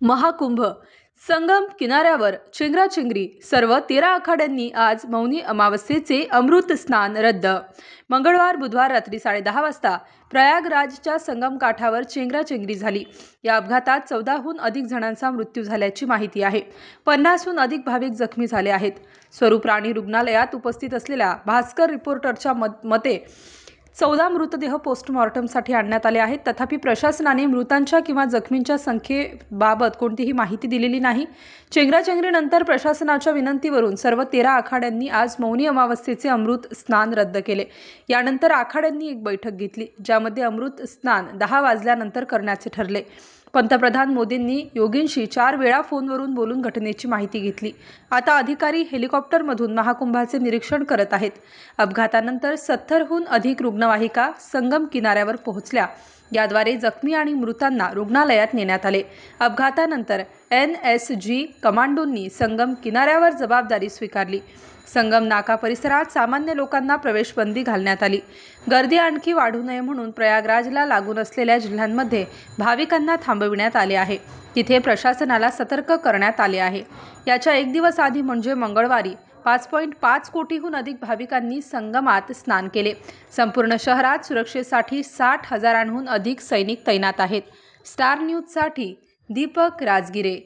महाकुंभ संगम किनाऱ्यावर चेंगराचेंगरी सर्व 13 आखाड्यांनी आज मौनी अमावस्येचे अमृत स्नान रद्द। मंगळवार बुधवार रात्री 10:30 वाजता प्रयागराजच्या संगम काठावर चेंगराचेंगरी झाली। या अपघातात 14हून अधिक जणांचा मृत्यू झाल्याची माहिती आहे। 50हून अधिक भाविक जखमी झाले आहेत। स्वरूप राणी रुग्णालयात उपस्थित असलेल्या भास्कर रिपोर्टरच्या मते 14 मृतदेह पोस्टमॉर्टमसाठी आणण्यात आले आहेत। तथापि प्रशासनाने मृतांच्या किंवा जखमींच्या संख्येबाबत कोणतीही माहिती दिलेली नाही। चेंगराचेंगरीनंतर प्रशासनाच्या विनंतीवरून सर्व 13 आखाड्यांनी आज मौनी अमावस्येचे अमृत स्नान रद्द केले। यानंतर आखाड्यांनी एक बैठक घेतली, ज्यामध्ये अमृत स्नान 10 वाजल्यानंतर करण्याचे ठरले। पंतप्रधान मोदींनी योगींशी 4 वेळा फोनवरून बोलून घटनेची माहिती घेतली। आता अधिकारी हेलिकॉप्टरमधून महाकुंभाचे निरीक्षण करत आहेत। अपघातानंतर 70हून अधिक रुग्णवाहिका संगम किनाऱ्यावर पोहोचल्या। याद्वारे जखमी आणि मृतांना रुग्णालयात नेण्यात आले। अपघातानंतर NSG कमांडोंनी संगम किनाऱ्यावर जबाबदारी स्वीकारली। संगम नाका परिसरात सामान्य लोकांना प्रवेशबंदी घालण्यात आली। गर्दी आणखी वाढू नये म्हणून प्रयागराजला लागून असलेल्या जिल्ह्यांमध्ये भाविकांना थांबविण्यात आले आहे। तिथे प्रशासनाला सतर्क करण्यात आले आहे। याच्या एक दिवस आधी म्हणजे मंगळवारी 5.5 कोटीहून अधिक भाविकांनी संगमात स्नान केले। संपूर्ण शहरात सुरक्षेसाठी 60,000हून अधिक सैनिक तैनात आहेत। स्टार न्यूजसाठी दीपक राजगिरे।